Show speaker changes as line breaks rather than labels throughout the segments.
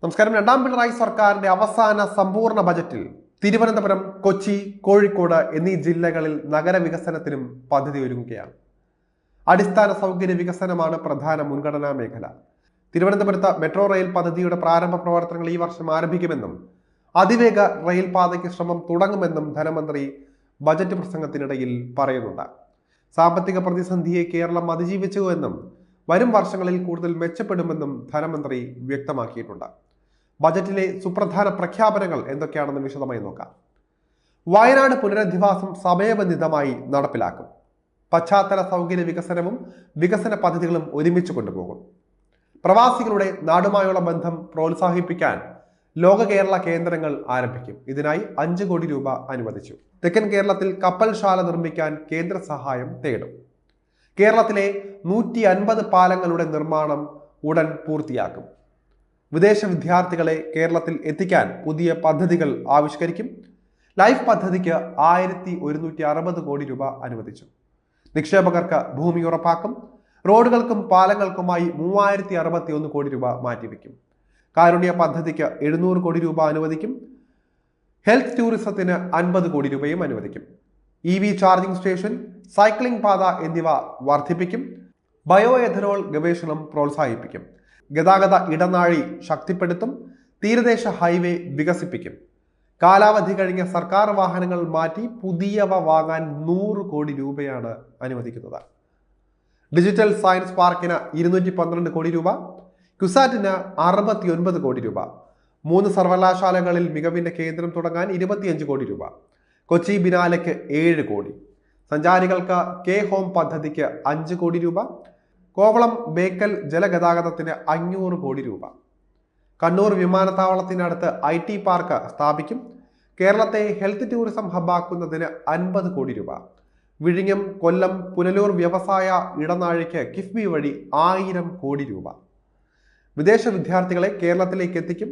നമസ്കാരം. രണ്ടാം പിണറായി സർക്കാരിന്റെ അവസാന സമ്പൂർണ്ണ ബജറ്റിൽ തിരുവനന്തപുരം, കൊച്ചി, കോഴിക്കോട് എന്നീ ജില്ലകളിൽ നഗരവികസനത്തിനും പദ്ധതി ഒരുങ്ങുകയാണ്. അടിസ്ഥാന സൗകര്യ വികസനമാണ് പ്രധാന മുൻഗണനാ മേഖല. തിരുവനന്തപുരത്ത് മെട്രോ റെയിൽ പദ്ധതിയുടെ പ്രാരംഭ പ്രവർത്തനങ്ങൾ ഈ വർഷം ആരംഭിക്കുമെന്നും അതിവേഗ റെയിൽ പാതയ്ക്ക് ശ്രമം തുടങ്ങുമെന്നും ധനമന്ത്രി ബജറ്റ് പ്രസംഗത്തിനിടയിൽ പറയുന്നുണ്ട്. സാമ്പത്തിക പ്രതിസന്ധിയെ കേരളം അതിജീവിച്ചുവെന്നും വരും വർഷങ്ങളിൽ കൂടുതൽ മെച്ചപ്പെടുമെന്നും ധനമന്ത്രി വ്യക്തമാക്കിയിട്ടുണ്ട്. ബജറ്റിലെ സുപ്രധാന പ്രഖ്യാപനങ്ങൾ എന്തൊക്കെയാണെന്ന് വിശദമായി നോക്കാം. വയനാട് പുനരധിവാസം സമയബന്ധിതമായി നടപ്പിലാക്കും. പശ്ചാത്തല സൗകര്യ വികസനവും വികസന പദ്ധതികളും ഒരുമിച്ച് കൊണ്ടുപോകും. പ്രവാസികളുടെ നാടുമായുള്ള ബന്ധം പ്രോത്സാഹിപ്പിക്കാൻ ലോക കേരള കേന്ദ്രങ്ങൾ ആരംഭിക്കും. ഇതിനായി 5 കോടി രൂപ അനുവദിച്ചു. തെക്കൻ കേരളത്തിൽ കപ്പൽശാല നിർമ്മിക്കാൻ കേന്ദ്ര സഹായം തേടും. കേരളത്തിലെ 150 പാലങ്ങളുടെ നിർമ്മാണം ഉടൻ പൂർത്തിയാക്കും. വിദേശ വിദ്യാർത്ഥികളെ കേരളത്തിൽ എത്തിക്കാൻ പുതിയ പദ്ധതികൾ ആവിഷ്കരിക്കും. ലൈഫ് പദ്ധതിക്ക് 1160 കോടി രൂപ അനുവദിച്ചു. നിക്ഷേപകർക്ക് ഭൂമി ഉറപ്പാക്കും. റോഡുകൾക്കും പാലങ്ങൾക്കുമായി 3061 കോടി രൂപ മാറ്റിവെക്കും. കാരുണ്യ പദ്ധതിക്ക് 700 കോടി രൂപ അനുവദിക്കും. ഹെൽത്ത് ടൂറിസത്തിന് 50 കോടി രൂപയും അനുവദിക്കും. EV ചാർജിംഗ് സ്റ്റേഷൻ, സൈക്ലിംഗ് പാത എന്നിവ വർദ്ധിപ്പിക്കും. ബയോ എഥനോൾ ഗവേഷണം പ്രോത്സാഹിപ്പിക്കും. ഗതാഗത ഇടനാഴി ശക്തിപ്പെടുത്തും. തീരദേശ ഹൈവേ വികസിപ്പിക്കും. കാലാവധി കഴിഞ്ഞ സർക്കാർ വാഹനങ്ങൾ മാറ്റി പുതിയവ വാങ്ങാൻ 100 കോടി രൂപയാണ് അനുവദിക്കുന്നത്. ഡിജിറ്റൽ സയൻസ് പാർക്കിന് 212 കോടി രൂപ, ക്യുസാറ്റിന് 69 കോടി രൂപ, 3 സർവകലാശാലകളിൽ മികവിന്റെ കേന്ദ്രം തുടങ്ങാൻ 25 കോടി രൂപ, കൊച്ചി ബിനാലയ്ക്ക് 7 കോടി, സഞ്ചാരികൾക്ക് കെ ഹോം പദ്ധതിക്ക് 5 കോടി രൂപ, കോവളം ബേക്കൽ ജലഗതാഗതത്തിന് 500 കോടി രൂപ, കണ്ണൂർ വിമാനത്താവളത്തിനടുത്ത് IT പാർക്ക് സ്ഥാപിക്കും. കേരളത്തെ ഹെൽത്ത് ടൂറിസം ഹബ്ബാക്കുന്നതിന് 50 കോടി രൂപ, വിഴിഞ്ഞം, കൊല്ലം, പുനലൂർ വ്യവസായ ഇടനാഴിക്ക് കിഫ്ബി വഴി 1000 കോടി രൂപ. വിദേശ വിദ്യാർത്ഥികളെ കേരളത്തിലേക്ക് എത്തിക്കും.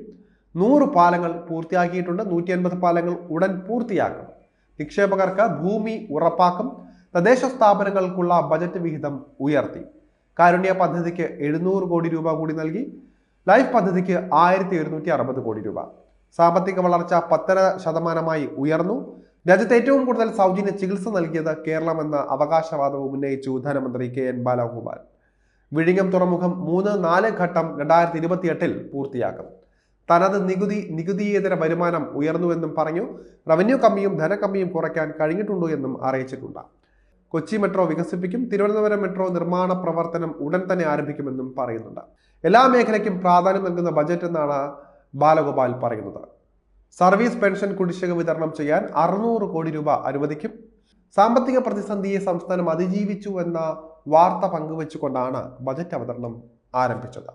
100 പാലങ്ങൾ പൂർത്തിയാക്കിയിട്ടുണ്ട്. 150 പാലങ്ങൾ ഉടൻ പൂർത്തിയാക്കും. നിക്ഷേപകർക്ക് ഭൂമി ഉറപ്പാക്കും. തദ്ദേശ സ്ഥാപനങ്ങൾക്കുള്ള ബജറ്റ് വിഹിതം ഉയർത്തി. കാരുണ്യ പദ്ധതിക്ക് 700 കോടി രൂപ കൂടി നൽകി. ലൈഫ് പദ്ധതിക്ക് 1160 കോടി രൂപ. സാമ്പത്തിക വളർച്ച 10% ഉയർന്നു. രാജ്യത്ത് ഏറ്റവും കൂടുതൽ സൗജന്യ ചികിത്സ നൽകിയത് കേരളമെന്ന അവകാശവാദവും ഉന്നയിച്ചു ധനമന്ത്രി KN ബാലഗോപാൽ. വിഴിഞ്ഞം തുറമുഖം 3-4 ഘട്ടം 2028 പൂർത്തിയാക്കും. തനത് നികുതിയേതര വരുമാനം ഉയർന്നുവെന്നും പറഞ്ഞു. റവന്യൂ കമ്മിയും ധനകമ്മിയും കുറയ്ക്കാൻ കഴിഞ്ഞിട്ടുണ്ടോ എന്നും അറിയിച്ചിട്ടുണ്ട്. കൊച്ചി മെട്രോ വികസിപ്പിക്കും. തിരുവനന്തപുരം മെട്രോ നിർമ്മാണ പ്രവർത്തനം ഉടൻ തന്നെ ആരംഭിക്കുമെന്നും പറയുന്നുണ്ട്. എല്ലാ മേഖലയ്ക്കും പ്രാധാന്യം നൽകുന്ന ബജറ്റ് എന്നാണ് ബാലഗോപാൽ പറയുന്നത്. സർവീസ് പെൻഷൻ കുടിശ്ശിക വിതരണം ചെയ്യാൻ 600 കോടി രൂപ അനുവദിക്കും. സാമ്പത്തിക പ്രതിസന്ധിയെ സംസ്ഥാനം അതിജീവിച്ചു എന്ന വാർത്ത പങ്കുവെച്ചുകൊണ്ടാണ് ബജറ്റ് അവതരണം ആരംഭിച്ചത്.